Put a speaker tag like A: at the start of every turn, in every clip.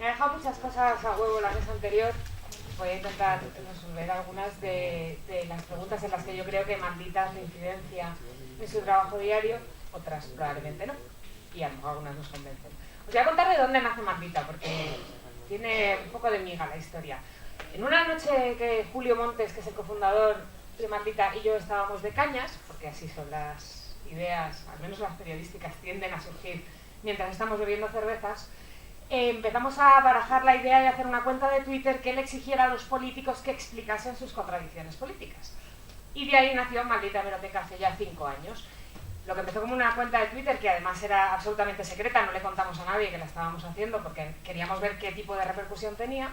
A: Me ha dejado muchas cosas a huevo la mesa anterior. Voy a intentar resolver algunas de las preguntas en las que yo creo que Maldita hace incidencia en su trabajo diario, otras probablemente no, y a lo mejor algunas nos convencen. Os voy a contar de dónde nace Maldita, porque tiene un poco de miga la historia. En una noche que Julio Montes, que es el cofundador de Maldita, y yo estábamos de cañas, porque así son las ideas, al menos las periodísticas, tienden a surgir mientras estamos bebiendo cervezas, empezamos a barajar la idea de hacer una cuenta de Twitter que le exigiera a los políticos que explicasen sus contradicciones políticas. Y de ahí nació Maldita Hemeroteca hace ya 5 años. Lo que empezó como una cuenta de Twitter que además era absolutamente secreta, no le contamos a nadie que la estábamos haciendo porque queríamos ver qué tipo de repercusión tenía.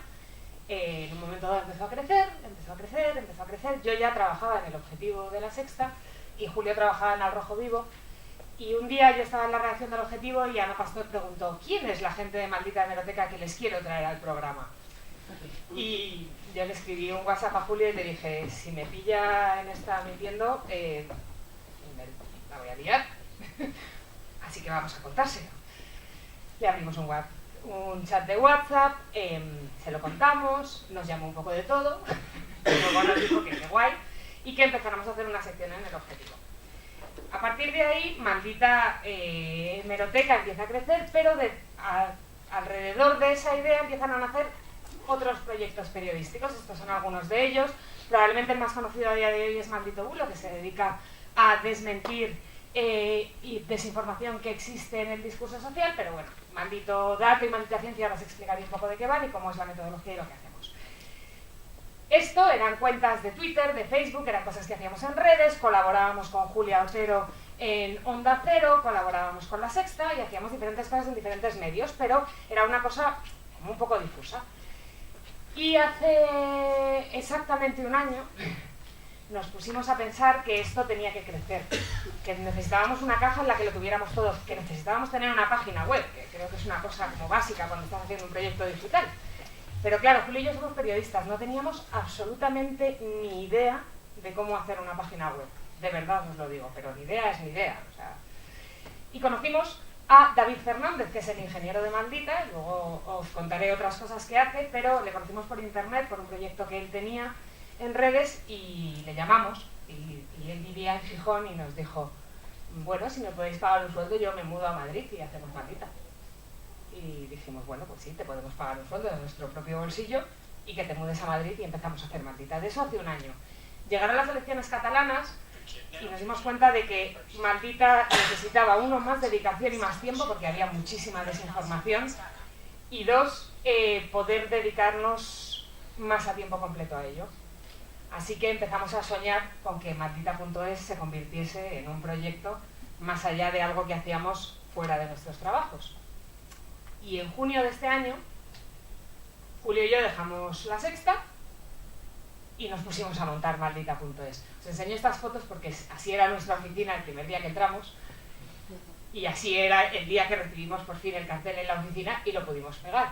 A: En un momento dado empezó a crecer, empezó a crecer, empezó a crecer. Yo ya trabajaba en El Objetivo de La Sexta y Julio trabajaba en Al Rojo Vivo. Y un día yo estaba en la redacción del Objetivo y Ana Pastor preguntó: ¿quién es la gente de Maldita Hemeroteca que les quiero traer al programa? Y yo le escribí un WhatsApp a Julio y le dije: si me pilla en esta mintiendo, la voy a liar. Así que vamos a contárselo. Le abrimos un chat de WhatsApp, se lo contamos, nos llamó un poco de todo, luego nos dijo que qué guay, y que empezáramos a hacer una sección en El Objetivo. A partir de ahí, Maldita Hemeroteca empieza a crecer, pero alrededor de esa idea empiezan a nacer otros proyectos periodísticos. Estos son algunos de ellos. Probablemente el más conocido a día de hoy es Maldito Bulo, que se dedica a desmentir y desinformación que existe en el discurso social, pero bueno, Maldito Dato y Maldita Ciencia ahora os explicaré un poco de qué van y cómo es la metodología y lo que hacemos. Esto eran cuentas de Twitter, de Facebook, eran cosas que hacíamos en redes, colaborábamos con Julia Otero en Onda Cero, colaborábamos con La Sexta y hacíamos diferentes cosas en diferentes medios, pero era una cosa como un poco difusa. Y hace exactamente un año nos pusimos a pensar que esto tenía que crecer, que necesitábamos una caja en la que lo tuviéramos todo, que necesitábamos tener una página web, que creo que es una cosa como básica cuando estás haciendo un proyecto digital. Pero claro, Julio y yo somos periodistas, no teníamos absolutamente ni idea de cómo hacer una página web. De verdad os lo digo, pero ni idea es ni idea. O sea. Y conocimos a David Fernández, que es el ingeniero de Maldita, y luego os contaré otras cosas que hace, pero le conocimos por internet, por un proyecto que él tenía en redes, y le llamamos, y él vivía en Gijón, y nos dijo: bueno, si me podéis pagar un sueldo, yo me mudo a Madrid y hacemos Maldita. Y dijimos: bueno, pues sí, te podemos pagar un sueldo de nuestro propio bolsillo y que te mudes a Madrid, y empezamos a hacer Maldita. De eso hace un año. Llegaron las elecciones catalanas y nos dimos cuenta de que Maldita necesitaba, uno, más dedicación y más tiempo porque había muchísima desinformación, y dos, poder dedicarnos más a tiempo completo a ello. Así que empezamos a soñar con que Maldita.es se convirtiese en un proyecto más allá de algo que hacíamos fuera de nuestros trabajos. Y en junio de este año, Julio y yo dejamos La Sexta y nos pusimos a montar Maldita.es. Os enseño estas fotos porque así era nuestra oficina el primer día que entramos, y así era el día que recibimos por fin el cartel en la oficina y lo pudimos pegar.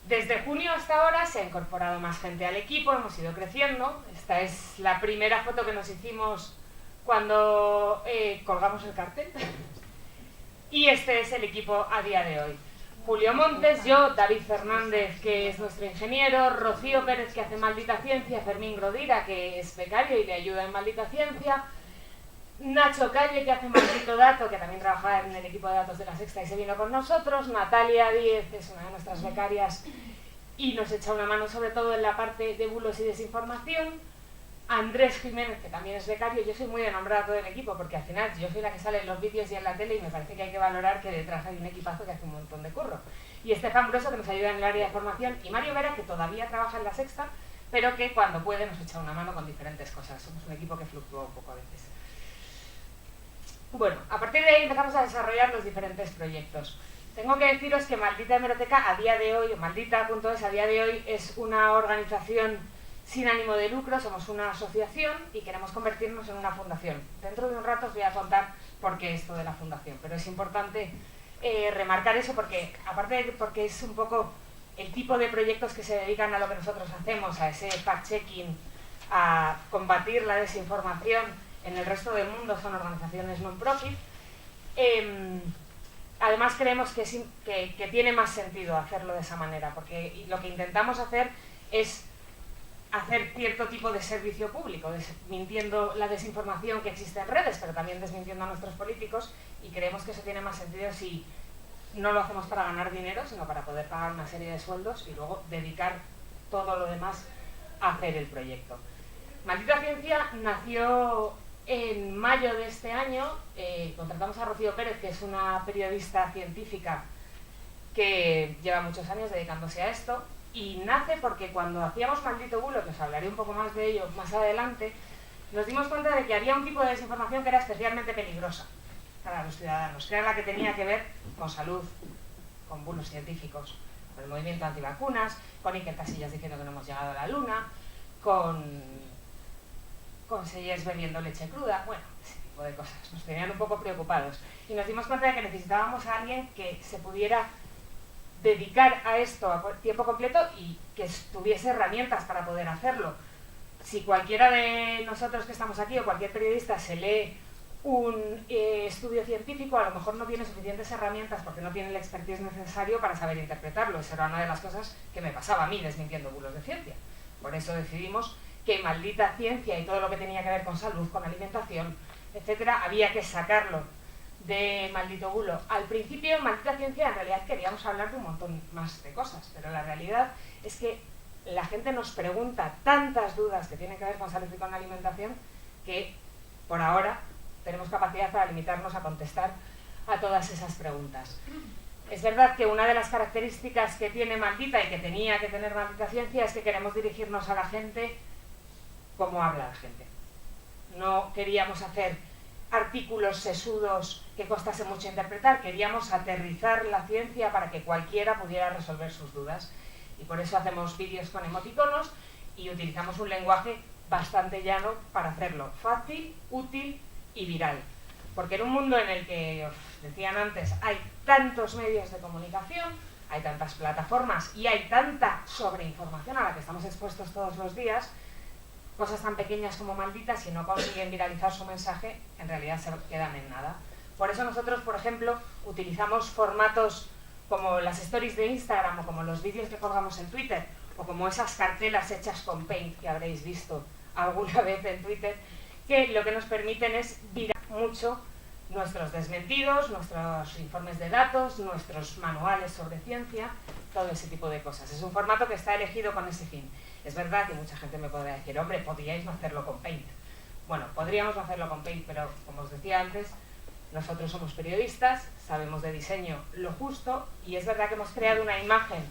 A: Desde junio hasta ahora se ha incorporado más gente al equipo, hemos ido creciendo. Esta es la primera foto que nos hicimos cuando colgamos el cartel. Y este es el equipo a día de hoy. Julio Montes, yo, David Fernández, que es nuestro ingeniero, Rocío Pérez, que hace Maldita Ciencia, Fermín Grodira, que es becario y le ayuda en Maldita Ciencia, Nacho Calle, que hace Maldito Dato, que también trabaja en el equipo de datos de La Sexta y se vino con nosotros, Natalia Díez, es una de nuestras becarias y nos echa una mano sobre todo en la parte de bulos y desinformación, Andrés Jiménez, que también es becario. Yo soy muy de nombrar a todo el equipo porque al final yo soy la que sale en los vídeos y en la tele, y me parece que hay que valorar que detrás hay un equipazo que hace un montón de curro. Y Estefan Broso, que nos ayuda en el área de formación, y Mario Vera, que todavía trabaja en La Sexta, pero que cuando puede nos echa una mano con diferentes cosas. Somos un equipo que fluctúa un poco a veces. Bueno, a partir de ahí empezamos a desarrollar los diferentes proyectos. Tengo que deciros que Maldita Hemeroteca a día de hoy, Maldita.es a día de hoy, es una organización sin ánimo de lucro, somos una asociación y queremos convertirnos en una fundación. Dentro de un rato os voy a contar por qué esto de la fundación, pero es importante remarcar eso porque, aparte de porque es un poco el tipo de proyectos que se dedican a lo que nosotros hacemos, a ese fact-checking, a combatir la desinformación en el resto del mundo, son organizaciones non-profit. además creemos que tiene más sentido hacerlo de esa manera, porque lo que intentamos hacer es hacer cierto tipo de servicio público, desmintiendo la desinformación que existe en redes, pero también desmintiendo a nuestros políticos, y creemos que eso tiene más sentido si no lo hacemos para ganar dinero, sino para poder pagar una serie de sueldos y luego dedicar todo lo demás a hacer el proyecto. Maldita Ciencia nació en mayo de este año. Contratamos a Rocío Pérez, que es una periodista científica que lleva muchos años dedicándose a esto, y nace porque cuando hacíamos Maldito Bulo, que os hablaré un poco más de ello más adelante, nos dimos cuenta de que había un tipo de desinformación que era especialmente peligrosa para los ciudadanos, que era la que tenía que ver con salud, con bulos científicos, con el movimiento antivacunas, con Iker Casillas diciendo que no hemos llegado a la luna, con Sellers bebiendo leche cruda, bueno, ese tipo de cosas. Nos tenían un poco preocupados. Y nos dimos cuenta de que necesitábamos a alguien que se pudiera dedicar a esto a tiempo completo y que tuviese herramientas para poder hacerlo. Si cualquiera de nosotros que estamos aquí o cualquier periodista se lee un estudio científico, a lo mejor no tiene suficientes herramientas porque no tiene el expertise necesario para saber interpretarlo. Esa era una de las cosas que me pasaba a mí desmintiendo bulos de ciencia. Por eso decidimos que Maldita Ciencia y todo lo que tenía que ver con salud, con alimentación, etcétera, había que sacarlo de Maldito Bulo. Al principio, Maldita Ciencia, en realidad queríamos hablar de un montón más de cosas, pero la realidad es que la gente nos pregunta tantas dudas que tienen que ver con salud y con alimentación que, por ahora, tenemos capacidad para limitarnos a contestar a todas esas preguntas. Es verdad que una de las características que tiene Maldita y que tenía que tener Maldita Ciencia es que queremos dirigirnos a la gente como habla la gente. No queríamos hacer artículos sesudos que costase mucho interpretar, queríamos aterrizar la ciencia para que cualquiera pudiera resolver sus dudas. Y por eso hacemos vídeos con emoticonos y utilizamos un lenguaje bastante llano para hacerlo fácil, útil y viral. Porque en un mundo en el que, os decían antes, hay tantos medios de comunicación, hay tantas plataformas y hay tanta sobreinformación a la que estamos expuestos todos los días, cosas tan pequeñas como Maldita, si no consiguen viralizar su mensaje, en realidad se quedan en nada. Por eso nosotros, por ejemplo, utilizamos formatos como las stories de Instagram o como los vídeos que colgamos en Twitter o como esas cartelas hechas con Paint que habréis visto alguna vez en Twitter, que lo que nos permiten es virar mucho nuestros desmentidos, nuestros informes de datos, nuestros manuales sobre ciencia, todo ese tipo de cosas. Es un formato que está elegido con ese fin. Es verdad que mucha gente me podrá decir, hombre, podríais no hacerlo con Paint. Bueno, podríamos no hacerlo con Paint, pero como os decía antes, nosotros somos periodistas, sabemos de diseño lo justo, y es verdad que hemos creado una imagen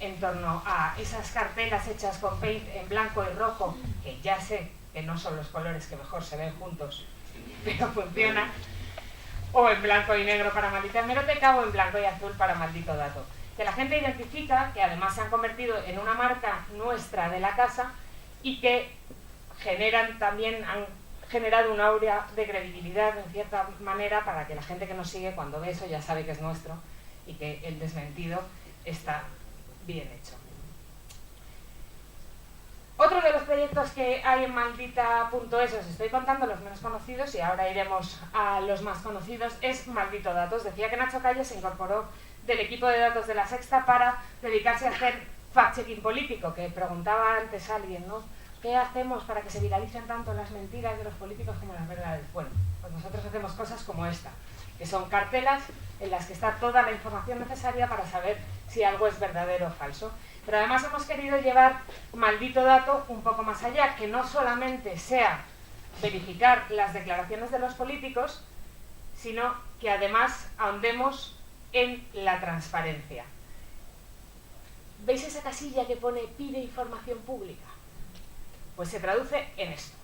A: en torno a esas cartelas hechas con Paint en blanco y rojo, que ya sé que no son los colores que mejor se ven juntos, pero funciona, o en blanco y negro para Maldita Hemeroteca, o en blanco y azul para Maldito Dato, que la gente identifica, que además se han convertido en una marca nuestra de la casa y que han generado un aura de credibilidad en cierta manera para que la gente que nos sigue cuando ve eso ya sabe que es nuestro y que el desmentido está bien hecho. Otro de los proyectos que hay en Maldita.es, os estoy contando los menos conocidos y ahora iremos a los más conocidos, es Maldito Datos. Decía que Nacho Calle se incorporó del equipo de datos de La Sexta para dedicarse a hacer fact-checking político, que preguntaba antes alguien, ¿no? ¿Qué hacemos para que se viralicen tanto las mentiras de los políticos como las verdades? Bueno, pues nosotros hacemos cosas como esta, que son cartelas en las que está toda la información necesaria para saber si algo es verdadero o falso. Pero además hemos querido llevar Maldito Dato un poco más allá, que no solamente sea verificar las declaraciones de los políticos, sino que además ahondemos en la transparencia. ¿Veis esa casilla que pone pide información pública? Pues se traduce en esto.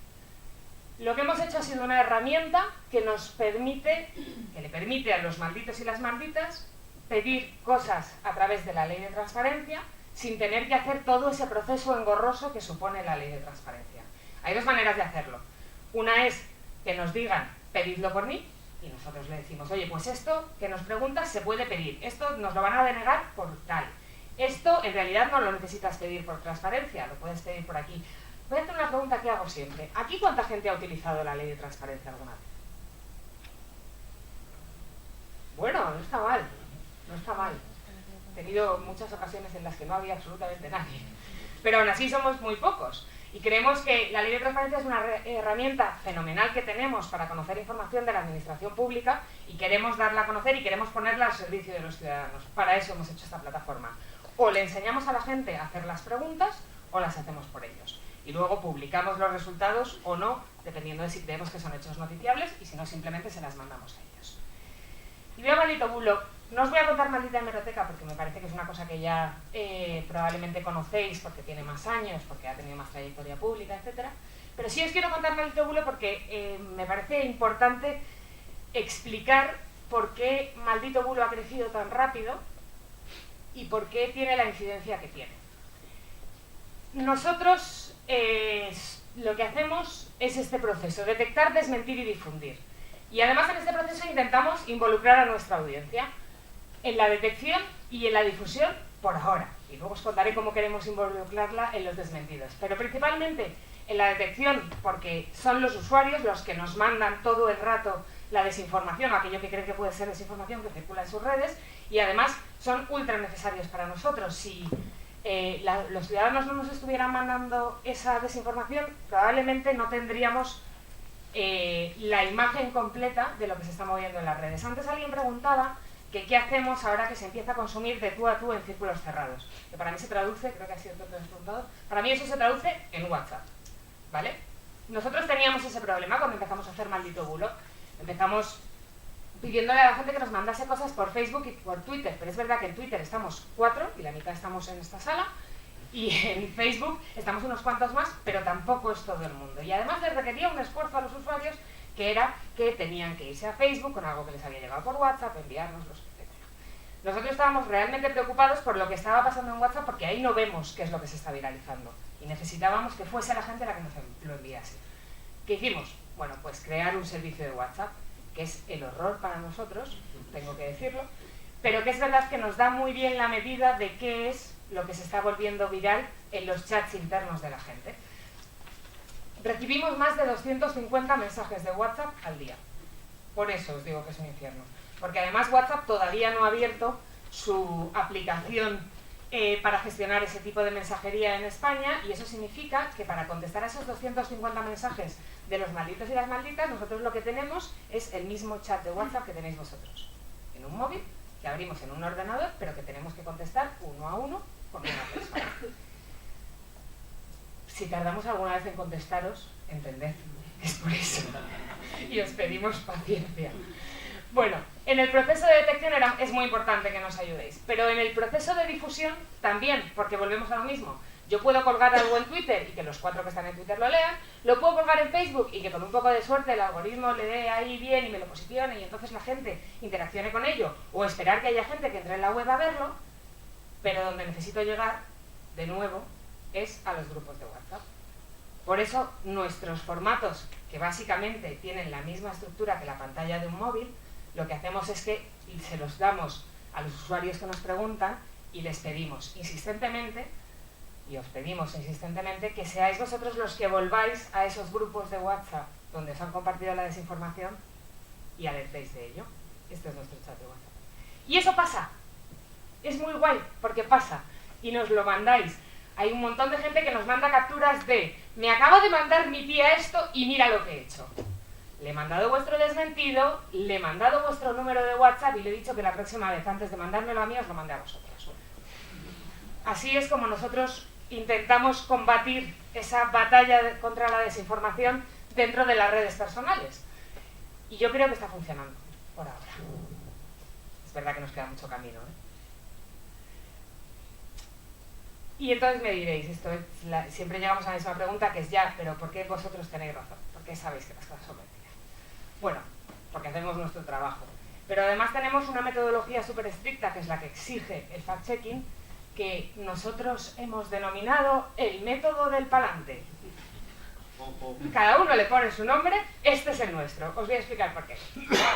A: Lo que hemos hecho ha sido una herramienta que le permite a los malditos y las malditas pedir cosas a través de la ley de transparencia sin tener que hacer todo ese proceso engorroso que supone la ley de transparencia. Hay dos maneras de hacerlo. Una es que nos digan, pedidlo por mí, y nosotros le decimos, oye, pues esto que nos preguntas se puede pedir, esto nos lo van a denegar por tal. Esto en realidad no lo necesitas pedir por transparencia, lo puedes pedir por aquí. Voy a hacer una pregunta que hago siempre. ¿Aquí cuánta gente ha utilizado la ley de transparencia alguna vez? Bueno, no está mal, no está mal. He tenido muchas ocasiones en las que no había absolutamente nadie. Pero aún así somos muy pocos. Y creemos que la ley de transparencia es una herramienta fenomenal que tenemos para conocer información de la administración pública y queremos darla a conocer y queremos ponerla al servicio de los ciudadanos. Para eso hemos hecho esta plataforma. O le enseñamos a la gente a hacer las preguntas o las hacemos por ellos. Y luego publicamos los resultados o no, dependiendo de si creemos que son hechos noticiables y si no, simplemente se las mandamos a ellos. Y veo maldito bulo. No os voy a contar maldita hemeroteca porque me parece que es una cosa que ya probablemente conocéis porque tiene más años, porque ha tenido más trayectoria pública, etc. Pero sí os quiero contar maldito bulo porque me parece importante explicar por qué maldito bulo ha crecido tan rápido y por qué tiene la incidencia que tiene. Nosotros lo que hacemos es este proceso, detectar, desmentir y difundir. Y además en este proceso intentamos involucrar a nuestra audiencia en la detección y en la difusión por ahora. Y luego os contaré cómo queremos involucrarla en los desmentidos. Pero principalmente en la detección, porque son los usuarios los que nos mandan todo el rato la desinformación, o aquello que creen que puede ser desinformación que circula en sus redes, y además son ultra necesarios para nosotros. Si los ciudadanos no nos estuvieran mandando esa desinformación, probablemente no tendríamos la imagen completa de lo que se está moviendo en las redes. Antes alguien preguntaba que qué hacemos ahora que se empieza a consumir de tú a tú en círculos cerrados. Que para mí se traduce, creo que ha sido todo preguntado, para mí eso se traduce en WhatsApp, ¿vale? Nosotros teníamos ese problema cuando empezamos a hacer maldito bulo. Empezamos pidiéndole a la gente que nos mandase cosas por Facebook y por Twitter, pero es verdad que en Twitter estamos 4 y la mitad estamos en esta sala, y en Facebook estamos unos cuantos más, pero tampoco es todo el mundo. Y además les requería un esfuerzo a los usuarios que era que tenían que irse a Facebook con algo que les había llegado por WhatsApp, enviárnoslos, etc. Nosotros estábamos realmente preocupados por lo que estaba pasando en WhatsApp porque ahí no vemos qué es lo que se está viralizando. Y necesitábamos que fuese la gente la que nos lo enviase. ¿Qué hicimos? Bueno, pues crear un servicio de WhatsApp, que es el horror para nosotros, tengo que decirlo, pero que es verdad que nos da muy bien la medida de qué es lo que se está volviendo viral en los chats internos de la gente. Recibimos más de 250 mensajes de WhatsApp al día. Por eso os digo que es un infierno. Porque además WhatsApp todavía no ha abierto su aplicación para gestionar ese tipo de mensajería en España, y eso significa que para contestar a esos 250 mensajes de los malditos y las malditas, nosotros lo que tenemos es el mismo chat de WhatsApp que tenéis vosotros. En un móvil, que abrimos en un ordenador, pero que tenemos que contestar uno a uno con una persona. Si tardamos alguna vez en contestaros, entended que es por eso. Y os pedimos paciencia. Bueno, en el proceso de detección es muy importante que nos ayudéis, pero en el proceso de difusión también, porque volvemos a lo mismo. Yo puedo colgar algo en Twitter y que los 4 que están en Twitter lo lean, lo puedo colgar en Facebook y que con un poco de suerte el algoritmo le dé ahí bien y me lo posicione y entonces la gente interaccione con ello, o esperar que haya gente que entre en la web a verlo, pero donde necesito llegar, de nuevo, es a los grupos de WhatsApp. Por eso nuestros formatos, que básicamente tienen la misma estructura que la pantalla de un móvil, lo que hacemos es que se los damos a los usuarios que nos preguntan y les pedimos insistentemente, que seáis vosotros los que volváis a esos grupos de WhatsApp donde os han compartido la desinformación y alertéis de ello. Este es nuestro chat de WhatsApp. Y eso pasa. Es muy guay porque pasa. Y nos lo mandáis. Hay un montón de gente que nos manda capturas de me acaba de mandar mi tía esto y mira lo que he hecho. Le he mandado vuestro desmentido, le he mandado vuestro número de WhatsApp y le he dicho que la próxima vez, antes de mandármelo a mí, os lo mandé a vosotros. Así es como nosotros intentamos combatir esa batalla contra la desinformación dentro de las redes personales. Y yo creo que está funcionando, por ahora. Es verdad que nos queda mucho camino, ¿eh? Y entonces me diréis, siempre llegamos a la misma pregunta, que es ya, pero ¿por qué vosotros tenéis razón? ¿Por qué sabéis que las cosas son mentiras? Bueno, porque hacemos nuestro trabajo. Pero además tenemos una metodología súper estricta, que es la que exige el fact-checking, que nosotros hemos denominado el método del palante. Cada uno le pone su nombre, este es el nuestro. Os voy a explicar por qué.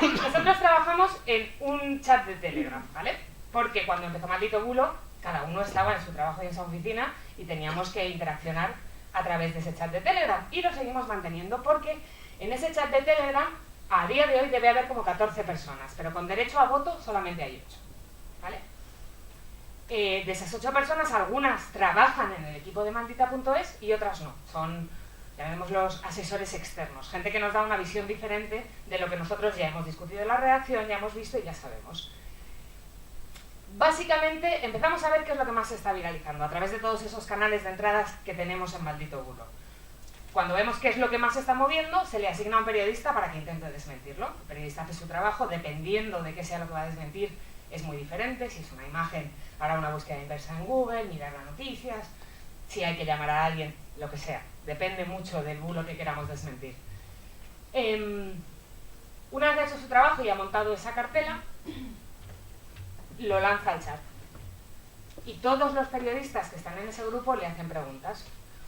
A: Nosotros trabajamos en un chat de Telegram, ¿vale? Porque cuando empezó Maldito Bulo, cada uno estaba en su trabajo y en su oficina y teníamos que interaccionar a través de ese chat de Telegram. Y lo seguimos manteniendo porque en ese chat de Telegram A día de hoy debe haber como 14 personas, pero con derecho a voto solamente hay 8. ¿Vale? De esas 8 personas, algunas trabajan en el equipo de Maldita.es y otras no. Son, llamémoslos, asesores externos, gente que nos da una visión diferente de lo que nosotros ya hemos discutido en la redacción, ya hemos visto y ya sabemos. Básicamente empezamos a ver qué es lo que más se está viralizando a través de todos esos canales de entradas que tenemos en Maldito Bulo. Cuando vemos qué es lo que más se está moviendo, se le asigna a un periodista para que intente desmentirlo. El periodista hace su trabajo, dependiendo de qué sea lo que va a desmentir, es muy diferente. Si es una imagen, hará una búsqueda inversa en Google, mirar las noticias, si hay que llamar a alguien, lo que sea. Depende mucho del bulo que queramos desmentir. Una vez hecho su trabajo y ha montado esa cartela, lo lanza al chat. Y todos los periodistas que están en ese grupo le hacen preguntas.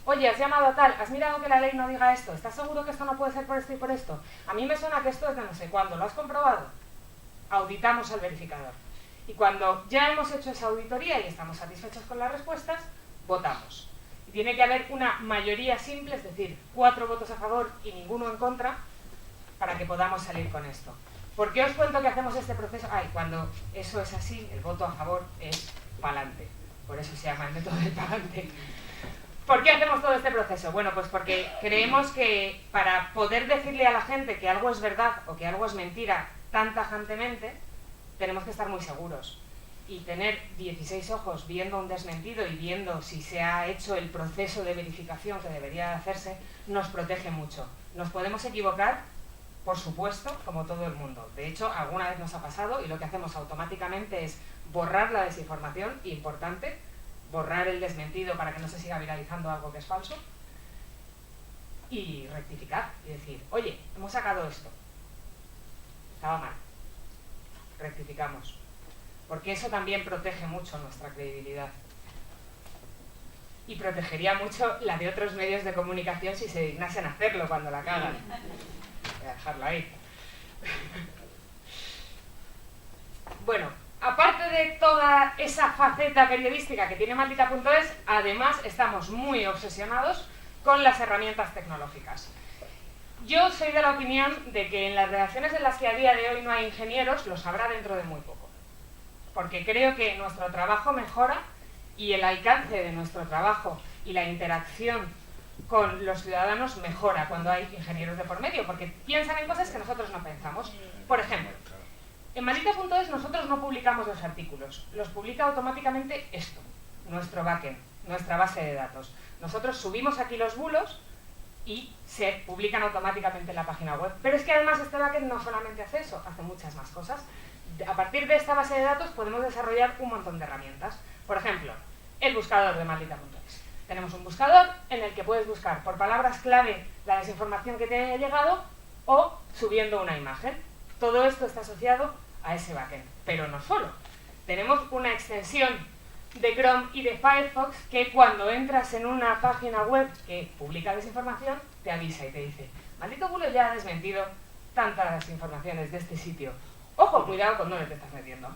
A: Oye, has llamado a tal, has mirado que la ley no diga esto, ¿estás seguro que esto no puede ser por esto y por esto? A mí me suena que esto es de no sé cuándo, ¿lo has comprobado? Auditamos al verificador. Y cuando ya hemos hecho esa auditoría y estamos satisfechos con las respuestas, votamos. Y tiene que haber una mayoría simple, es decir, 4 votos a favor y ninguno en contra, para que podamos salir con esto. ¿Por qué os cuento que hacemos este proceso? Cuando eso es así, el voto a favor es pa'lante. Por eso se llama el método del pa'lante. ¿Por qué hacemos todo este proceso? Bueno, pues porque creemos que para poder decirle a la gente que algo es verdad o que algo es mentira tan tajantemente, tenemos que estar muy seguros. Y tener 16 ojos viendo un desmentido y viendo si se ha hecho el proceso de verificación que debería de hacerse, nos protege mucho. ¿Nos podemos equivocar? Por supuesto, como todo el mundo. De hecho, alguna vez nos ha pasado y lo que hacemos automáticamente es borrar la desinformación, importante, borrar el desmentido para que no se siga viralizando algo que es falso y rectificar y decir, oye, hemos sacado esto, estaba mal, rectificamos, porque eso también protege mucho nuestra credibilidad y protegería mucho la de otros medios de comunicación si se dignasen hacerlo cuando la cagan. Voy a dejarlo ahí. Bueno, aparte de toda esa faceta periodística que tiene Maldita.es, además estamos muy obsesionados con las herramientas tecnológicas. Yo soy de la opinión de que en las redacciones en las que a día de hoy no hay ingenieros, los habrá dentro de muy poco. Porque creo que nuestro trabajo mejora y el alcance de nuestro trabajo y la interacción con los ciudadanos mejora cuando hay ingenieros de por medio, porque piensan en cosas que nosotros no pensamos. Por ejemplo, en Maldita.es nosotros no publicamos los artículos, los publica automáticamente esto, nuestro backend, nuestra base de datos. Nosotros subimos aquí los bulos y se publican automáticamente en la página web. Pero es que además este backend no solamente hace eso, hace muchas más cosas. A partir de esta base de datos podemos desarrollar un montón de herramientas. Por ejemplo, el buscador de Maldita.es. Tenemos un buscador en el que puedes buscar por palabras clave la desinformación que te haya llegado o subiendo una imagen. Todo esto está asociado a ese backend, pero no solo. Tenemos una extensión de Chrome y de Firefox que cuando entras en una página web que publica desinformación, te avisa y te dice, Maldito Bulo ya ha desmentido tantas informaciones de este sitio. Ojo, cuidado con dónde te estás metiendo.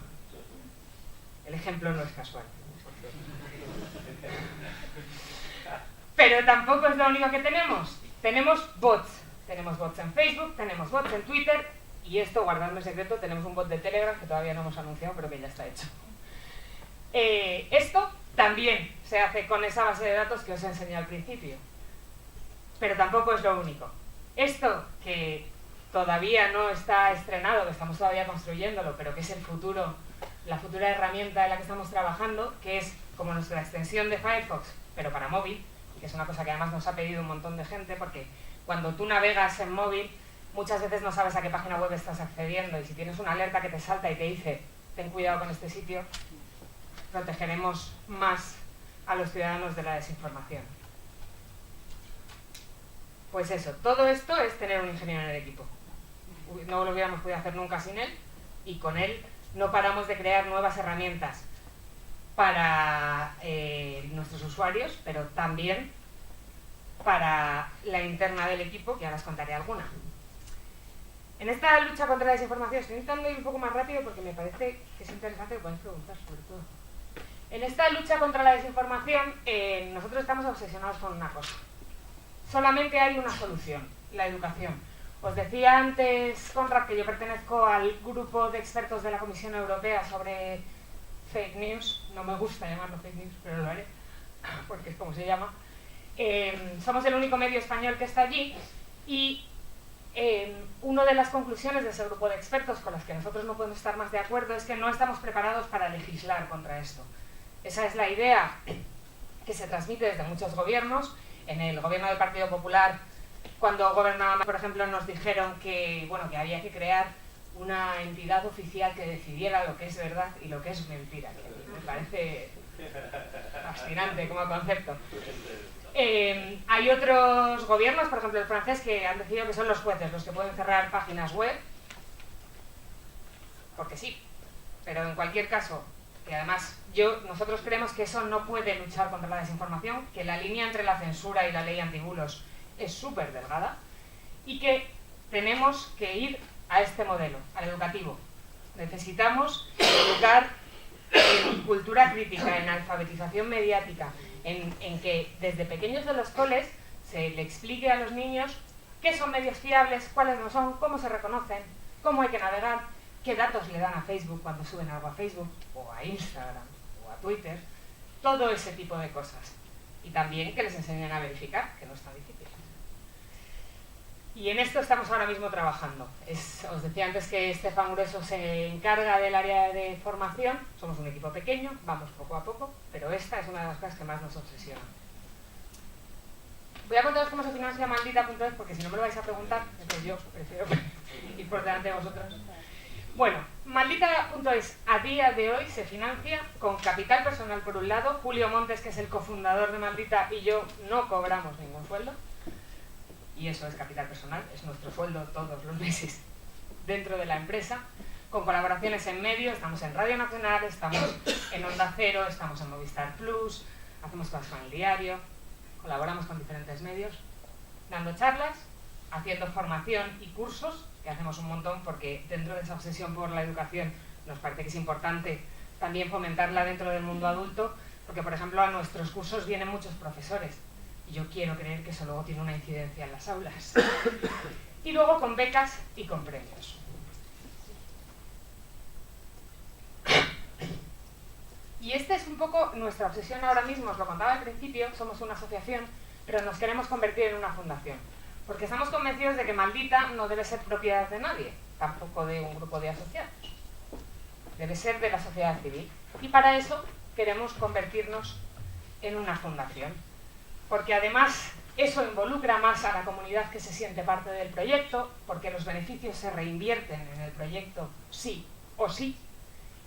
A: El ejemplo no es casual. Pero tampoco es lo único que tenemos. Tenemos bots. Tenemos bots en Facebook, tenemos bots en Twitter y esto, guardadme el secreto, tenemos un bot de Telegram que todavía no hemos anunciado, pero que ya está hecho. Esto también se hace con esa base de datos que os enseñé al principio. Pero tampoco es lo único. Esto que todavía no está estrenado, que estamos todavía construyéndolo, pero que es el futuro, la futura herramienta en la que estamos trabajando, que es como nuestra extensión de Firefox, pero para móvil, que es una cosa que además nos ha pedido un montón de gente, porque cuando tú navegas en móvil, muchas veces no sabes a qué página web estás accediendo, y si tienes una alerta que te salta y te dice, ten cuidado con este sitio, protegeremos más a los ciudadanos de la desinformación. Pues eso, todo esto es tener un ingeniero en el equipo. No lo hubiéramos podido hacer nunca sin él, y con él no paramos de crear nuevas herramientas para nuestros usuarios, pero también para la interna del equipo, que ahora os contaré alguna. En esta lucha contra la desinformación, estoy intentando ir un poco más rápido porque me parece que es interesante que podáis preguntar sobre todo. En esta lucha contra la desinformación, nosotros estamos obsesionados con una cosa. Solamente hay una solución, la educación. Os decía antes, Conrad, que yo pertenezco al grupo de expertos de la Comisión Europea sobre fake news. No me gusta llamarlo fake news, pero lo haré, porque es como se llama. Somos el único medio español que está allí y una de las conclusiones de ese grupo de expertos con las que nosotros no podemos estar más de acuerdo es que no estamos preparados para legislar contra esto. Esa es la idea que se transmite desde muchos gobiernos. En el gobierno del Partido Popular, cuando gobernaba, por ejemplo, nos dijeron que, bueno, que había que crear una entidad oficial que decidiera lo que es verdad y lo que es mentira, que me parece fascinante como concepto. Hay otros gobiernos, por ejemplo el francés, que han decidido que son los jueces los que pueden cerrar páginas web, porque sí, pero en cualquier caso, que además nosotros creemos que eso no puede luchar contra la desinformación, que la línea entre la censura y la ley antibulos es súper delgada y que tenemos que ir a este modelo, al educativo. Necesitamos educar en cultura crítica, en alfabetización mediática, en que desde pequeños de los coles se le explique a los niños qué son medios fiables, cuáles no son, cómo se reconocen, cómo hay que navegar, qué datos le dan a Facebook cuando suben algo a Facebook, o a Instagram, o a Twitter, todo ese tipo de cosas. Y también que les enseñen a verificar, que no es tan difícil. Y en esto estamos ahora mismo trabajando. Os decía antes que Estefan Grueso se encarga del área de formación. Somos un equipo pequeño, vamos poco a poco, pero esta es una de las cosas que más nos obsesiona. Voy a contaros cómo se financia Maldita.es, porque si no me lo vais a preguntar, entonces yo prefiero ir por delante de vosotros. Bueno, Maldita.es a día de hoy se financia con capital personal por un lado. Julio Montes, que es el cofundador de Maldita, y yo no cobramos ningún sueldo. Y eso es capital personal, es nuestro sueldo todos los meses dentro de la empresa, con colaboraciones en medios. Estamos en Radio Nacional, estamos en Onda Cero, estamos en Movistar Plus, hacemos cosas con el diario, colaboramos con diferentes medios, dando charlas, haciendo formación y cursos, que hacemos un montón porque dentro de esa obsesión por la educación nos parece que es importante también fomentarla dentro del mundo adulto, porque por ejemplo a nuestros cursos vienen muchos profesores. Y yo quiero creer que eso luego tiene una incidencia en las aulas. Y luego con becas y con premios. Y esta es un poco nuestra obsesión ahora mismo. Os lo contaba al principio, somos una asociación, pero nos queremos convertir en una fundación. Porque estamos convencidos de que Maldita no debe ser propiedad de nadie, tampoco de un grupo de asociados. Debe ser de la sociedad civil. Y para eso queremos convertirnos en una fundación. Porque además eso involucra más a la comunidad que se siente parte del proyecto, porque los beneficios se reinvierten en el proyecto sí o sí,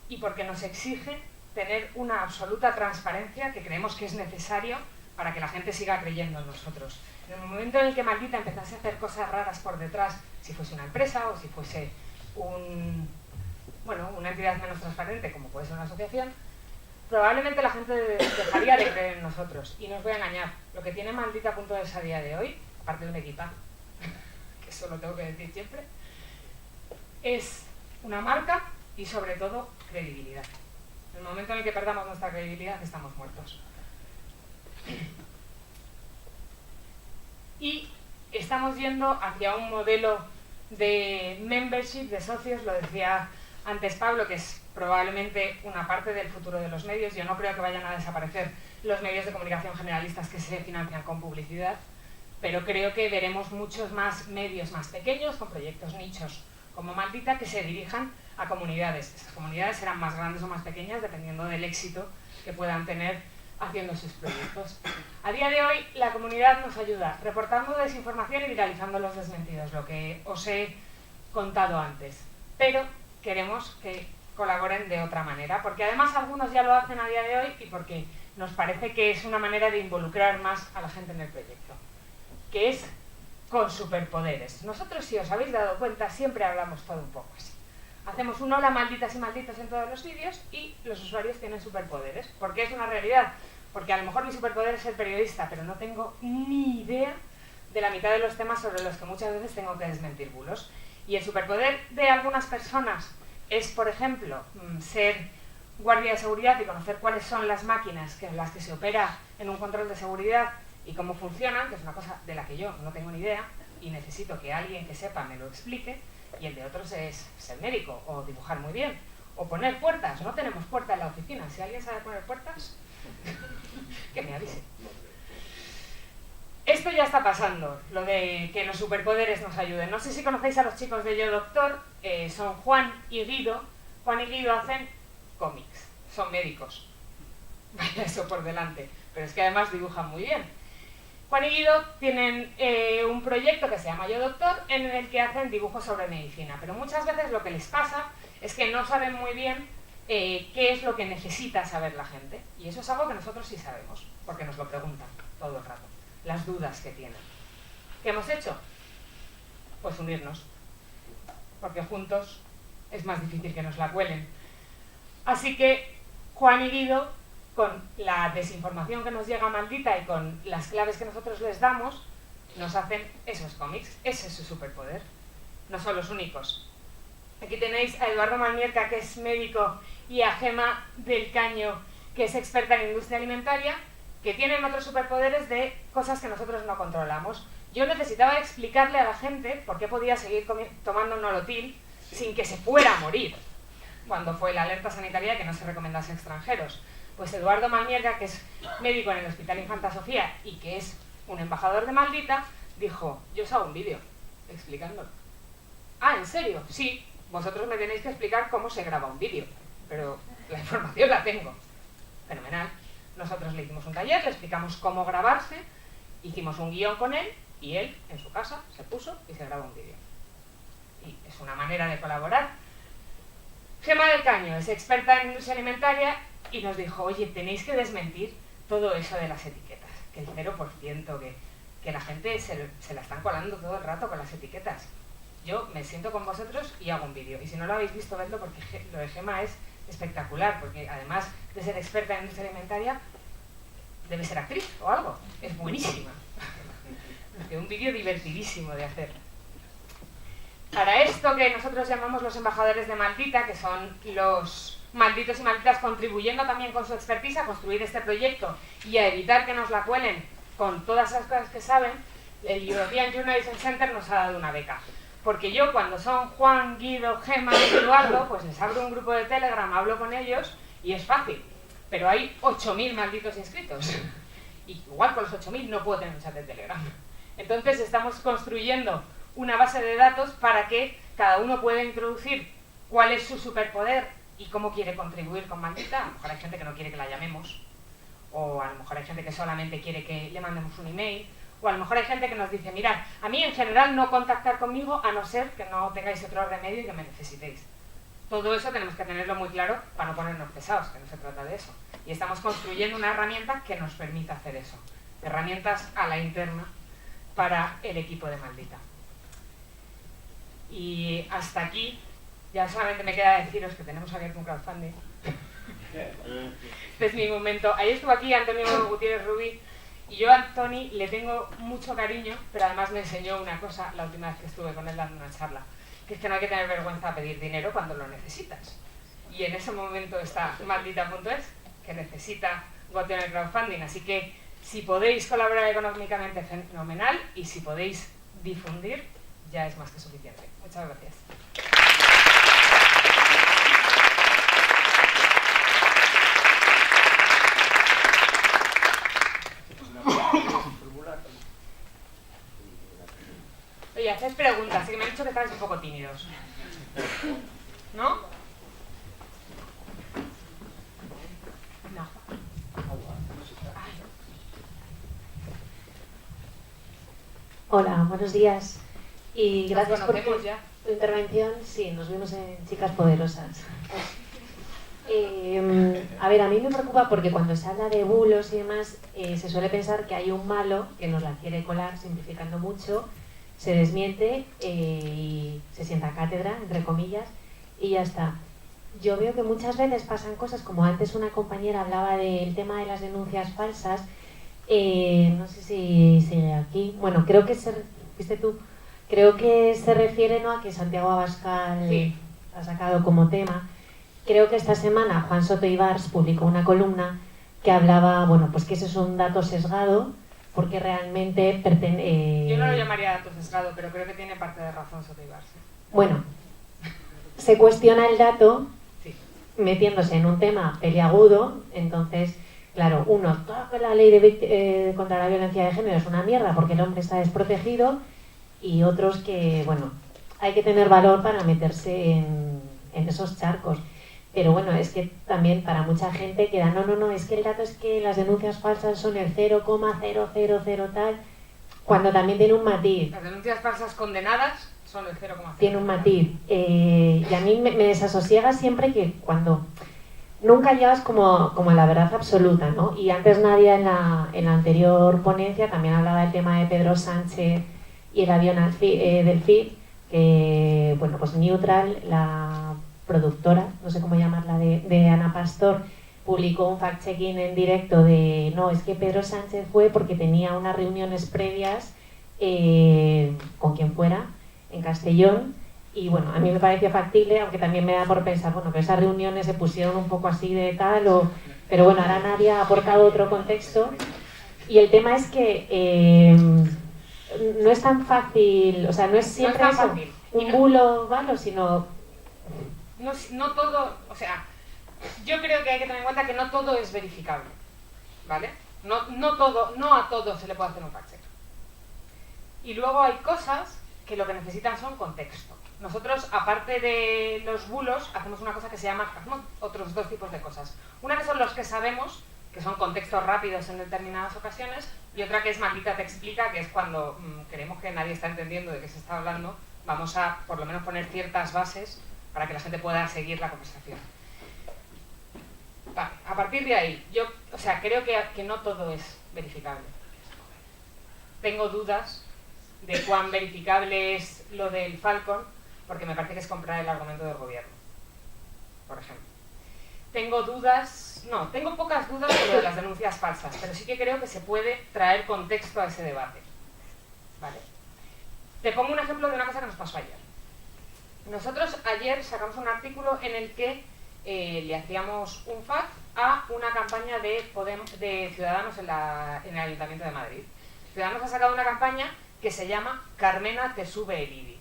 A: y porque nos exige tener una absoluta transparencia que creemos que es necesario para que la gente siga creyendo en nosotros. En el momento en el que Maldita empezase a hacer cosas raras por detrás, si fuese una empresa o si fuese una entidad menos transparente, como puede ser una asociación, probablemente la gente dejaría de creer en nosotros. Y no os voy a engañar, lo que tiene Maldita.es a día de hoy, aparte de un equipaje, que eso lo tengo que decir siempre, es una marca y sobre todo credibilidad. En el momento en el que perdamos nuestra credibilidad estamos muertos. Y estamos yendo hacia un modelo de membership, de socios, lo decía antes Pablo, que es probablemente una parte del futuro de los medios. Yo no creo que vayan a desaparecer los medios de comunicación generalistas que se financian con publicidad, pero creo que veremos muchos más medios más pequeños, con proyectos nichos como Maldita, que se dirijan a comunidades. Esas comunidades serán más grandes o más pequeñas dependiendo del éxito que puedan tener haciendo sus proyectos. A día de hoy la comunidad nos ayuda reportando desinformación y viralizando los desmentidos, lo que os he contado antes, pero queremos que colaboren de otra manera, porque además algunos ya lo hacen a día de hoy y porque nos parece que es una manera de involucrar más a la gente en el proyecto, que es con superpoderes. Nosotros, si os habéis dado cuenta, siempre hablamos todo un poco así. Hacemos un hola malditas y malditos en todos los vídeos y los usuarios tienen superpoderes, porque es una realidad, porque a lo mejor mi superpoder es ser periodista, pero no tengo ni idea de la mitad de los temas sobre los que muchas veces tengo que desmentir bulos. Y el superpoder de algunas personas es, por ejemplo, ser guardia de seguridad y conocer cuáles son las máquinas en las que se opera en un control de seguridad y cómo funcionan, que es una cosa de la que yo no tengo ni idea, y necesito que alguien que sepa me lo explique, y el de otros es ser médico o dibujar muy bien o poner puertas. No tenemos puerta en la oficina. Si alguien sabe poner puertas, que me avise. Esto ya está pasando, lo de que los superpoderes nos ayuden. No sé si conocéis a los chicos de Yo Doctor, son Juan y Guido. Juan y Guido hacen cómics, son médicos. Vaya eso por delante, pero es que además dibujan muy bien. Juan y Guido tienen un proyecto que se llama Yo Doctor, en el que hacen dibujos sobre medicina, pero muchas veces lo que les pasa es que no saben muy bien qué es lo que necesita saber la gente, y eso es algo que nosotros sí sabemos, porque nos lo preguntan todo el rato, las dudas que tienen. ¿Qué hemos hecho? Pues unirnos, porque juntos es más difícil que nos la cuelen. Así que Juan y Guido, con la desinformación que nos llega maldita y con las claves que nosotros les damos, nos hacen esos cómics. Ese es su superpoder. No son los únicos. Aquí tenéis a Eduardo Malmierca, que es médico, y a Gema del Caño, que es experta en industria alimentaria, que tienen otros superpoderes de cosas que nosotros no controlamos. Yo necesitaba explicarle a la gente por qué podía seguir tomando Nolotil sin que se fuera a morir, cuando fue la alerta sanitaria que no se recomendase a extranjeros. Pues Eduardo Malmierga, que es médico en el Hospital Infanta Sofía y que es un embajador de Maldita, dijo, yo os hago un vídeo explicándolo. Ah, ¿en serio? Sí, vosotros me tenéis que explicar cómo se graba un vídeo, pero la información la tengo. Fenomenal. Nosotros le hicimos un taller, le explicamos cómo grabarse, hicimos un guión con él y él, en su casa, se puso y se grabó un vídeo. Y es una manera de colaborar. Gema del Caño es experta en industria alimentaria y nos dijo, oye, tenéis que desmentir todo eso de las etiquetas, que el 0%, que la gente se la están colando todo el rato con las etiquetas. Yo me siento con vosotros y hago un vídeo. Y si no lo habéis visto, vedlo, porque lo de Gema es espectacular, porque además de ser experta en industria alimentaria, debe ser actriz o algo. Es buenísima. Es un vídeo divertidísimo de hacer. Para esto que nosotros llamamos los embajadores de Maldita, que son los malditos y malditas contribuyendo también con su expertise a construir este proyecto y a evitar que nos la cuelen con todas esas cosas que saben, el European Journalism Center nos ha dado una beca. Porque yo, cuando son Juan, Guido, Gema y Eduardo, pues les abro un grupo de Telegram, hablo con ellos y es fácil. Pero hay 8.000 malditos inscritos. Y igual con los 8.000 no puedo tener un chat de Telegram. Entonces estamos construyendo una base de datos para que cada uno pueda introducir cuál es su superpoder y cómo quiere contribuir con Maldita. A lo mejor hay gente que no quiere que la llamemos, o a lo mejor hay gente que solamente quiere que le mandemos un email, o a lo mejor hay gente que nos dice, mirad, a mí en general no contactar conmigo a no ser que no tengáis otro remedio y que me necesitéis. Todo eso tenemos que tenerlo muy claro para no ponernos pesados, que no se trata de eso. Y estamos construyendo una herramienta que nos permita hacer eso. Herramientas a la interna para el equipo de Maldita. Y hasta aquí, ya solamente me queda deciros que tenemos abierto un crowdfunding. Este es mi momento. Ayer estuvo aquí Antonio Gutiérrez Rubí y yo a Antoni le tengo mucho cariño, pero además me enseñó una cosa la última vez que estuve con él dando una charla, que es que no hay que tener vergüenza a pedir dinero cuando lo necesitas. Y en ese momento está Maldita.es, que necesita goteo en el crowdfunding, así que si podéis colaborar económicamente, fenomenal, y si podéis difundir, ya es más que suficiente. Muchas gracias. Oye, haced preguntas, que me han dicho que estáis un poco tímidos. ¿No? No.
B: Hola, buenos días. Y gracias por tu
A: ya.
B: intervención. Sí, nos vimos en Chicas Poderosas. A ver, a mí me preocupa porque cuando se habla de bulos y demás, se suele pensar que hay un malo que nos la quiere colar, simplificando mucho, se desmiente y se sienta a cátedra, entre comillas, y ya está. Yo veo que muchas veces pasan cosas, como antes una compañera hablaba del tema de las denuncias falsas, no sé si sigue aquí, bueno, creo que ¿viste tú? Creo que se refiere, ¿no?, a que Santiago Abascal
A: sí
B: ha sacado como tema. Creo que esta semana Juan Soto Ibars publicó una columna que hablaba, bueno, pues que ese es un dato sesgado, porque realmente
A: Yo no lo llamaría dato sesgado, pero creo que tiene parte de razón Sotoibarse.
B: Bueno, se cuestiona el dato
A: sí.
B: metiéndose en un tema peliagudo, entonces, claro, toda la ley contra la violencia de género es una mierda porque el hombre está desprotegido, y otros que, bueno, hay que tener valor para meterse en esos charcos. Pero bueno, es que también para mucha gente queda, no, es que el dato es que las denuncias falsas son el 0,000 tal, cuando también tiene un matiz.
A: Las denuncias falsas condenadas son el 0,0.
B: Tiene un matiz. Y a mí me desasosiega siempre que cuando nunca llegas como la verdad absoluta, ¿no? Y antes Nadia en la anterior ponencia también hablaba del tema de Pedro Sánchez y el avión del FIT, que, bueno, pues Neutral, la productora, no sé cómo llamarla, de Ana Pastor, publicó un fact-checking en directo de, no, es que Pedro Sánchez fue porque tenía unas reuniones previas con quien fuera, en Castellón, y bueno, a mí me pareció factible, aunque también me da por pensar, bueno, que esas reuniones se pusieron un poco así de tal, pero bueno, ahora Nadia ha aportado otro contexto, y el tema es que no es tan fácil, o sea, no es siempre un bulo malo, sino...
A: No todo, o sea, yo creo que hay que tener en cuenta que no todo es verificable, ¿vale? No a todo se le puede hacer un fact-check. Y luego hay cosas que lo que necesitan son contexto. Nosotros, aparte de los bulos, hacemos una cosa que se llama, hacemos otros dos tipos de cosas. Una que son los que sabemos, que son contextos rápidos en determinadas ocasiones, y otra que es maldita te explica, que es cuando creemos que nadie está entendiendo de qué se está hablando, vamos a por lo menos poner ciertas bases para que la gente pueda seguir la conversación. Vale, a partir de ahí, yo creo que no todo es verificable. Tengo dudas de cuán verificable es lo del Falcon, porque me parece que es comprar el argumento del gobierno, por ejemplo. Tengo pocas dudas sobre lo de las denuncias falsas, pero sí que creo que se puede traer contexto a ese debate. ¿Vale? Te pongo un ejemplo de una cosa que nos pasó ayer. Nosotros ayer sacamos un artículo en el que le hacíamos un fact a una campaña de Ciudadanos en el Ayuntamiento de Madrid. Ciudadanos ha sacado una campaña que se llama Carmena te sube el IBI.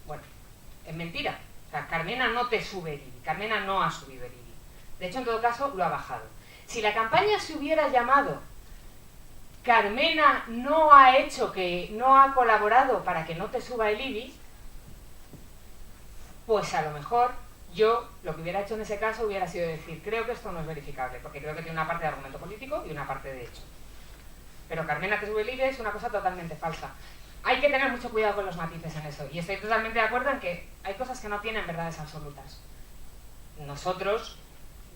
A: Bueno, es mentira. O sea, Carmena no te sube el IBI. Carmena no ha subido el IBI. De hecho, en todo caso, lo ha bajado. Si la campaña se hubiera llamado Carmena no ha colaborado para que no te suba el IBI, pues a lo mejor yo lo que hubiera hecho en ese caso hubiera sido decir, creo que esto no es verificable, porque creo que tiene una parte de argumento político y una parte de hecho. Pero Carmena te sube el IBI es una cosa totalmente falsa. Hay que tener mucho cuidado con los matices en eso, y estoy totalmente de acuerdo en que hay cosas que no tienen verdades absolutas. Nosotros,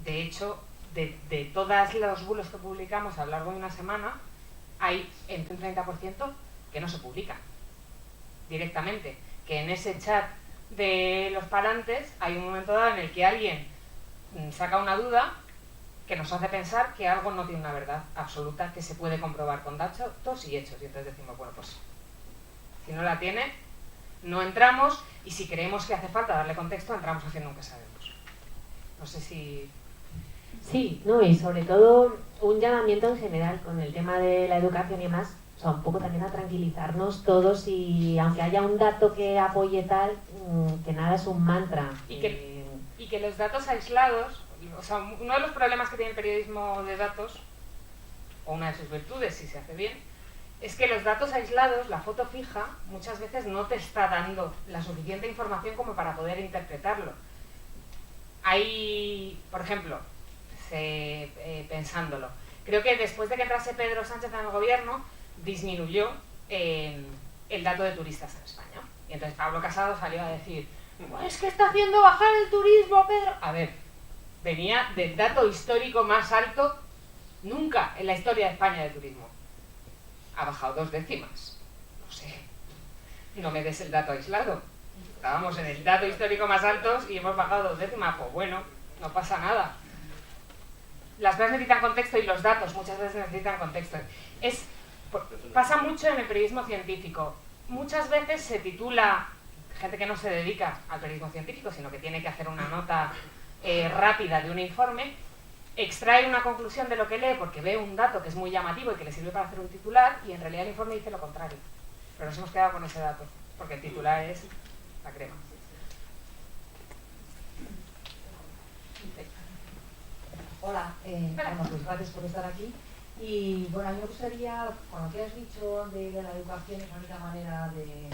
A: de hecho, de todos los bulos que publicamos a lo largo de una semana, hay entre un 30% que no se publican directamente, que en ese chat de los parantes hay un momento dado en el que alguien saca una duda que nos hace pensar que algo no tiene una verdad absoluta que se puede comprobar con datos y hechos, y entonces decimos, bueno, pues si no la tiene, no entramos, y si creemos que hace falta darle contexto, entramos haciendo un que sabemos. No sé si...
B: Sí, no, y sobre todo un llamamiento en general con el tema de la educación y demás, o sea, un poco también a tranquilizarnos todos, y aunque haya un dato que apoye tal, que nada es un mantra.
A: Y que los datos aislados, o sea, uno de los problemas que tiene el periodismo de datos, o una de sus virtudes si se hace bien, es que los datos aislados, la foto fija, muchas veces no te está dando la suficiente información como para poder interpretarlo. Hay, por ejemplo, pensándolo, creo que después de que entrase Pedro Sánchez en el gobierno, disminuyó el dato de turistas en España. Y entonces Pablo Casado salió a decir, es que está haciendo bajar el turismo, Pedro. A ver, venía del dato histórico más alto nunca en la historia de España de turismo. Ha bajado 2 décimas. No sé, no me des el dato aislado. Estábamos en el dato histórico más alto y hemos bajado 2 décimas. Pues bueno, no pasa nada. Las cosas necesitan contexto, y los datos muchas veces necesitan contexto. Pasa mucho en el periodismo científico. Muchas veces se titula, gente que no se dedica al periodismo científico, sino que tiene que hacer una nota rápida de un informe, extrae una conclusión de lo que lee porque ve un dato que es muy llamativo y que le sirve para hacer un titular, y en realidad el informe dice lo contrario. Pero nos hemos quedado con ese dato, porque el titular es la crema.
C: Hola, bueno, pues gracias por estar aquí. Y bueno, a mí me gustaría, con lo que has dicho de que la educación es la única manera de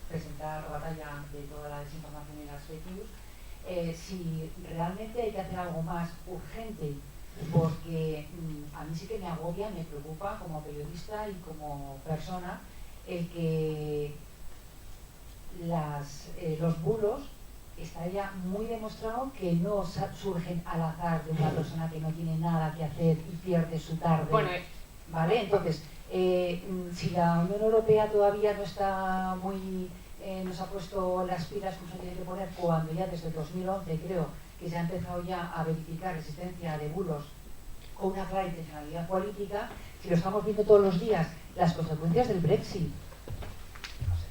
C: presentar la batalla de toda la desinformación y las fake news, si realmente hay que hacer algo más urgente, porque a mí sí que me agobia, me preocupa como periodista y como persona el que los bulos está ya muy demostrado que no surgen al azar de una persona que no tiene nada que hacer y pierde su tarde.
A: Bueno,
C: ¿vale? Entonces, si la Unión Europea todavía no está muy... nos ha puesto las pilas como se tiene que poner, cuando ya desde 2011 creo que se ha empezado ya a verificar la existencia de bulos con una clara intencionalidad política, si lo estamos viendo todos los días, las consecuencias del Brexit.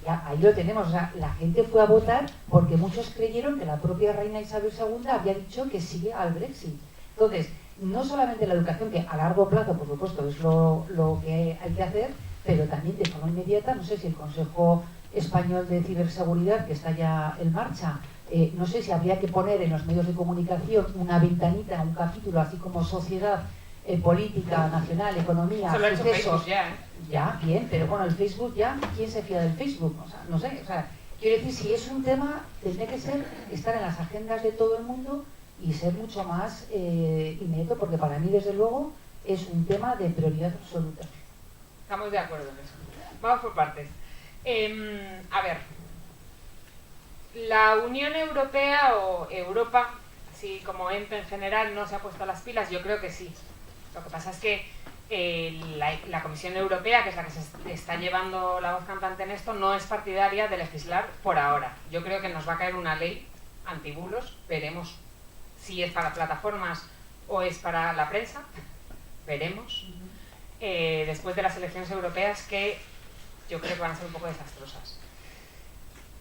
C: Ya, ahí lo tenemos, o sea, la gente fue a votar porque muchos creyeron que la propia reina Isabel II había dicho que sigue al Brexit. Entonces, no solamente la educación, que a largo plazo, por supuesto, es lo que hay que hacer, pero también de forma inmediata, no sé si el Consejo Español de Ciberseguridad, que está ya en marcha, no sé si habría que poner en los medios de comunicación una ventanita, un capítulo, así como sociedad, política, nacional, economía,
A: se lo ha hecho
C: sucesos.
A: Facebook ya,
C: Ya, bien, pero bueno, el Facebook ya, ¿quién se fía del Facebook? O sea, no sé, o sea, quiero decir, si es un tema, tendría que estar en las agendas de todo el mundo y ser mucho más inmediato, porque para mí, desde luego, es un tema de prioridad absoluta.
A: Estamos de acuerdo en eso. Vamos por partes. A ver, la Unión Europea o Europa, así como ente en general, no se ha puesto las pilas. Yo creo que sí. Lo que pasa es que la Comisión Europea, que es la que se está llevando la voz cantante en esto, no es partidaria de legislar por ahora. Yo creo que nos va a caer una ley antibulos, veremos si es para plataformas o es para la prensa, veremos. Después de las elecciones europeas, que yo creo que van a ser un poco desastrosas.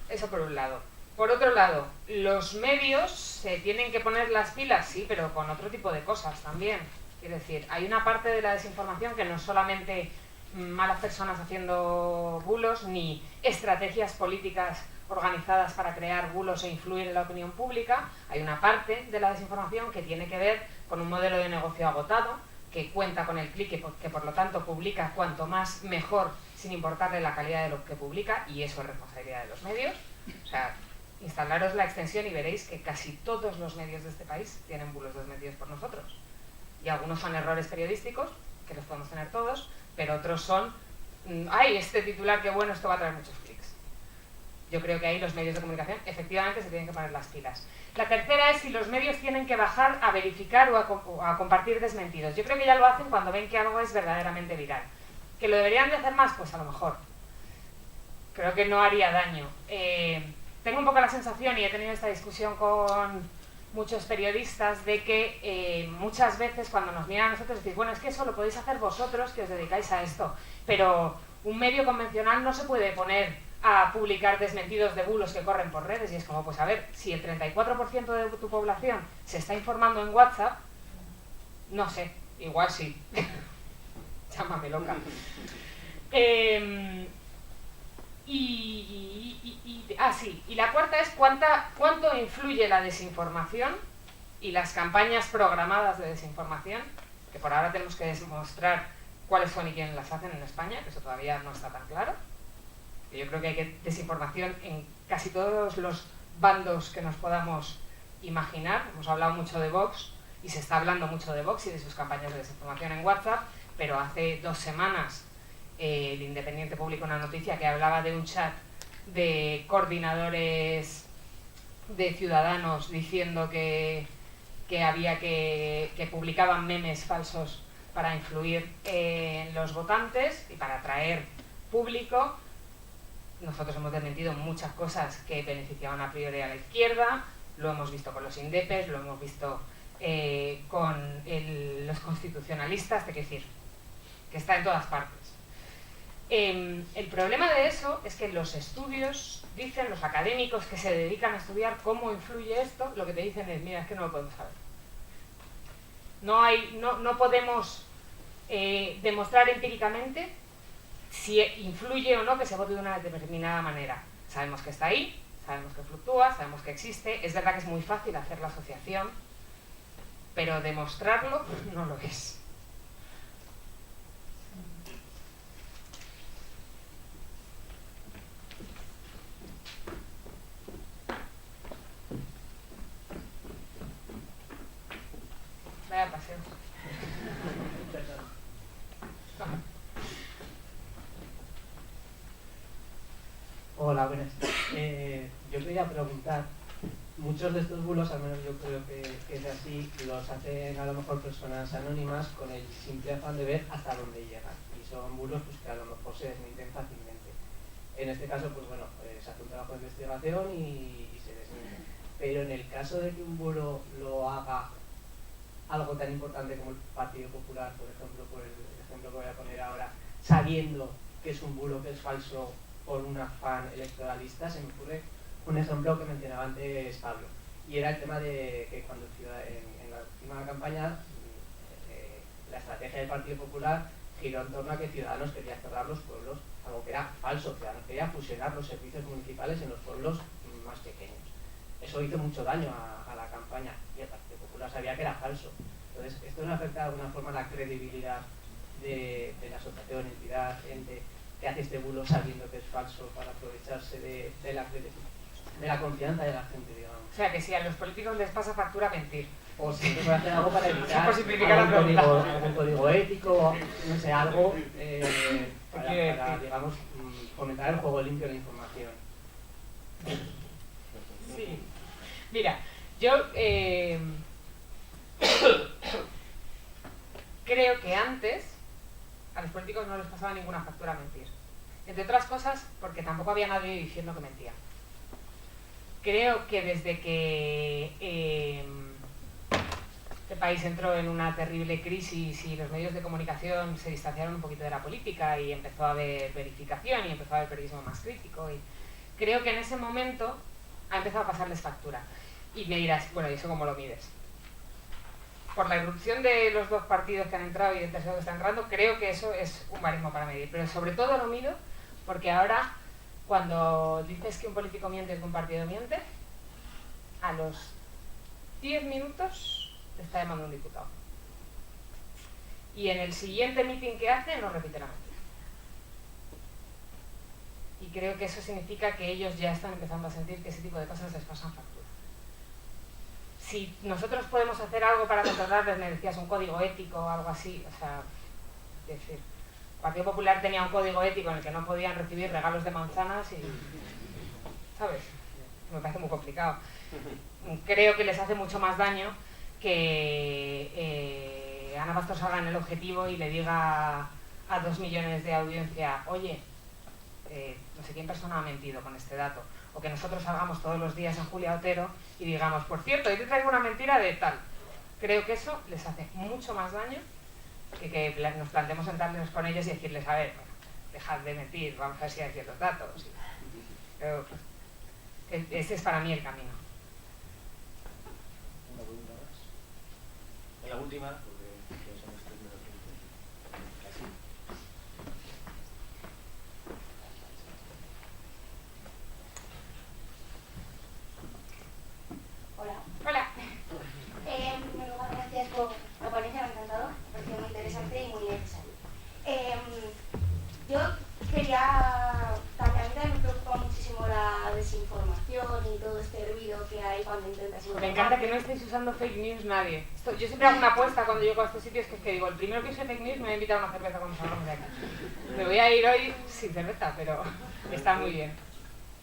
A: Eso por un lado. Por otro lado, los medios se tienen que poner las pilas, sí, pero con otro tipo de cosas también. Es decir, hay una parte de la desinformación que no es solamente malas personas haciendo bulos, ni estrategias políticas organizadas para crear bulos e influir en la opinión pública. Hay una parte de la desinformación que tiene que ver con un modelo de negocio agotado, que cuenta con el clic, que por lo tanto publica cuanto más mejor, sin importarle la calidad de lo que publica, y eso es responsabilidad de los medios. O sea, instalaros la extensión y veréis que casi todos los medios de este país tienen bulos desmentidos por nosotros. Y algunos son errores periodísticos, que los podemos tener todos, pero otros son, ¡ay, este titular, qué bueno, esto va a traer muchos clics! Yo creo que ahí los medios de comunicación efectivamente se tienen que poner las pilas. La tercera es si los medios tienen que bajar a verificar o a compartir desmentidos. Yo creo que ya lo hacen cuando ven que algo es verdaderamente viral. ¿Que lo deberían de hacer más? Pues a lo mejor. Creo que no haría daño. Tengo un poco la sensación, y he tenido esta discusión con muchos periodistas, de que muchas veces cuando nos miran a nosotros decís, bueno, es que eso lo podéis hacer vosotros que os dedicáis a esto, pero un medio convencional no se puede poner a publicar desmentidos de bulos que corren por redes. Y es como, pues a ver, si el 34% de tu población se está informando en WhatsApp, no sé, igual sí. Llámame loca. Sí, y la cuarta es cuánto influye la desinformación y las campañas programadas de desinformación, que por ahora tenemos que demostrar cuáles son y quiénes las hacen en España, que eso todavía no está tan claro. Yo creo que hay desinformación en casi todos los bandos que nos podamos imaginar. Hemos hablado mucho de Vox, y se está hablando mucho de Vox y de sus campañas de desinformación en WhatsApp, pero hace 2 semanas el Independiente publicó una noticia que hablaba de un chat de coordinadores de Ciudadanos diciendo que publicaban memes falsos para influir en los votantes y para atraer público. Nosotros hemos desmentido muchas cosas que beneficiaban a priori a la izquierda, lo hemos visto con los indepes, lo hemos visto con los constitucionalistas, te quiero decir, que está en todas partes. El problema de eso es que los estudios dicen, los académicos que se dedican a estudiar cómo influye esto, lo que te dicen es, mira, es que no lo podemos saber. No podemos demostrar empíricamente si influye o no que se vote de una determinada manera. Sabemos que está ahí, sabemos que fluctúa, sabemos que existe. Es verdad que es muy fácil hacer la asociación, pero demostrarlo no lo es. Vaya paseo.
D: Hola, buenas. Yo quería preguntar, muchos de estos bulos, al menos yo creo que es así, los hacen a lo mejor personas anónimas con el simple afán de ver hasta dónde llegan. Y son bulos pues, que a lo mejor se desmienten fácilmente. En este caso, pues bueno, se hace un trabajo de investigación y se desmiente. Pero en el caso de que un bulo lo haga algo tan importante como el Partido Popular, por ejemplo, por el ejemplo que voy a poner ahora, sabiendo que es un bulo, que es falso, por un afán electoralista, se me ocurre un ejemplo que mencionaba antes Pablo, y era el tema de que cuando en la última campaña la estrategia del Partido Popular giró en torno a que Ciudadanos quería cerrar los pueblos, algo que era falso. Ciudadanos quería fusionar los servicios municipales en los pueblos más pequeños. Eso hizo mucho daño a la campaña y el Partido Popular sabía que era falso. Entonces, esto nos afecta de alguna forma a la credibilidad de la asociación, entidad, ente que hace este bulo sabiendo que es falso para aprovecharse de la confianza de la gente, digamos.
A: O sea, que si a los políticos les pasa factura mentir.
D: O si se puede hacer algo para evitar
A: algún
D: código ético, no sé, algo para, digamos, fomentar el juego limpio de la información.
A: Sí. Mira, yo creo que antes a los políticos no les pasaba ninguna factura mentir. Entre otras cosas, porque tampoco había nadie diciendo que mentía. Creo que desde que este país entró en una terrible crisis y los medios de comunicación se distanciaron un poquito de la política y empezó a haber verificación y empezó a haber periodismo más crítico, y creo que en ese momento ha empezado a pasarles factura. Y me dirás, bueno, ¿y eso cómo lo mides? Por la irrupción de los dos partidos que han entrado y del tercero que está entrando, creo que eso es un barismo para medir. Pero sobre todo lo mido porque ahora, cuando dices que un político miente y que un partido miente, a los 10 minutos te está llamando un diputado. Y en el siguiente meeting que hace, no repite la mentira. Y creo que eso significa que ellos ya están empezando a sentir que ese tipo de cosas les pasan factura. Si nosotros podemos hacer algo para controlarles, me decías, un código ético o algo así, o sea, es decir, el Partido Popular tenía un código ético en el que no podían recibir regalos de manzanas y, ¿sabes? Me parece muy complicado. Creo que les hace mucho más daño que Ana Pastor salga en El Objetivo y le diga a 2 millones de audiencia, oye, no sé qué persona ha mentido con este dato. O que nosotros salgamos todos los días en Julia Otero y digamos, por cierto, yo te traigo una mentira de tal. Creo que eso les hace mucho más daño que nos planteemos sentarnos con ellos y decirles, a ver, dejad de mentir, vamos a ver si hay ciertos datos. Pero, ese es para mí el camino.
E: Una pregunta más. En la última, porque ya son los 3 minutos. Casi.
F: Hola.
A: Hola.
F: En primer lugar, gracias por la ponencia, me ha encantado, me ha parecido muy interesante y muy necesario. Yo quería, también a mí también me preocupa muchísimo la desinformación y todo este ruido que hay cuando intentas informar.
A: Me encanta que no estéis usando fake news nadie. Yo siempre hago una apuesta cuando llego a estos sitios, que es que digo, el primero que use fake news me va a invitar a una cerveza cuando salgamos de aquí. Me voy a ir hoy sin cerveza, pero está muy bien.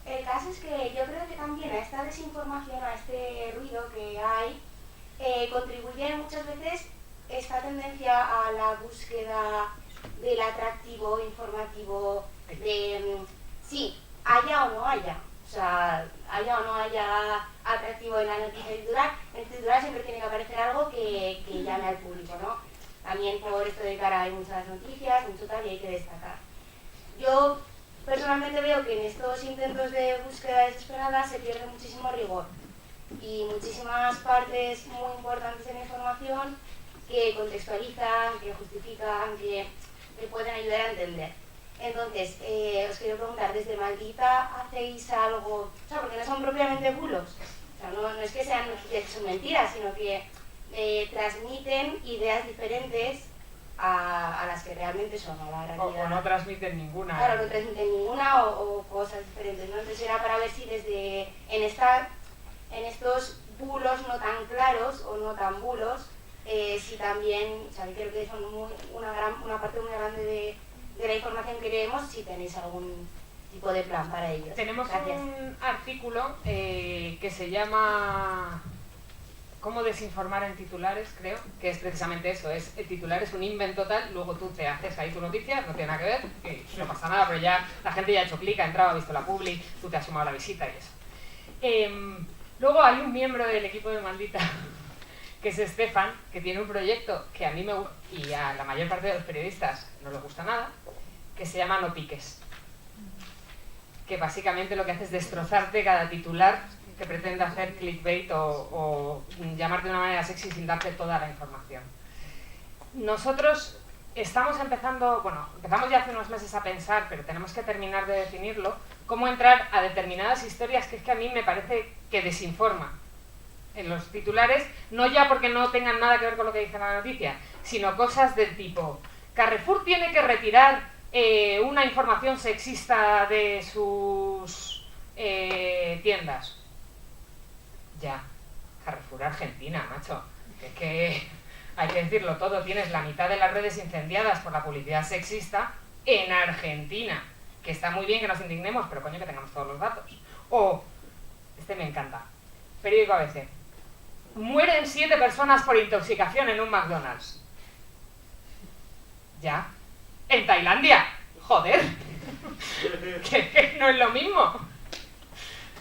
F: El caso es que yo creo que también a esta desinformación, a este ruido que hay, contribuye muchas veces esta tendencia a la búsqueda del atractivo informativo, de sí, haya o no haya. O sea, haya o no haya atractivo en la noticia titular, en el titular siempre tiene que aparecer algo que llame al público, ¿no? También por esto de cara hay muchas noticias, mucho tal, y hay que destacar. Yo personalmente veo que en estos intentos de búsqueda desesperada se pierde muchísimo rigor y muchísimas partes muy importantes de la información que contextualizan, que justifican, que pueden ayudar a entender. Entonces, os quiero preguntar, ¿desde Maldita hacéis algo? O sea, porque no son propiamente bulos, o sea, no es que sean mentiras, sino que transmiten ideas diferentes a las que realmente son, a la realidad.
A: O no transmiten ninguna.
F: Claro, no transmiten ninguna o cosas diferentes, ¿no? Entonces era para ver si en estos bulos no tan claros o no tan bulos, si también, o sea, creo que son una parte muy grande de la información que leemos, si tenéis algún tipo de plan para ellos.
A: Tenemos
F: Gracias.
A: un artículo que se llama ¿Cómo desinformar en titulares?, creo, que es precisamente eso, el titular es un invento total, luego tú te haces ahí tu noticia, no tiene nada que ver, y no pasa nada, pero ya la gente ya ha hecho clic, ha entrado, ha visto la publi, tú te has sumado a la visita y eso. Luego hay un miembro del equipo de Maldita, que es Estefan, que tiene un proyecto que a mí me gusta, y a la mayor parte de los periodistas no les gusta nada, que se llama No Piques. Que básicamente lo que hace es destrozarte cada titular que pretende hacer clickbait o llamarte de una manera sexy sin darte toda la información. Nosotros estamos empezamos ya hace unos meses a pensar, pero tenemos que terminar de definirlo, cómo entrar a determinadas historias que es que a mí me parece que desinforman en los titulares, no ya porque no tengan nada que ver con lo que dice la noticia, sino cosas del tipo Carrefour tiene que retirar una información sexista de sus tiendas. Ya, Carrefour Argentina, macho. Que hay que decirlo todo, tienes la mitad de las redes incendiadas por la publicidad sexista en Argentina. Que está muy bien que nos indignemos, pero coño que tengamos todos los datos. O, este me encanta, periódico ABC. Mueren 7 personas por intoxicación en un McDonald's. Ya. En Tailandia. Joder. que no es lo mismo.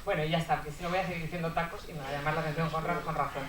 A: Bueno, y ya está, que si no voy a seguir diciendo tacos y me va a llamar la atención con razón.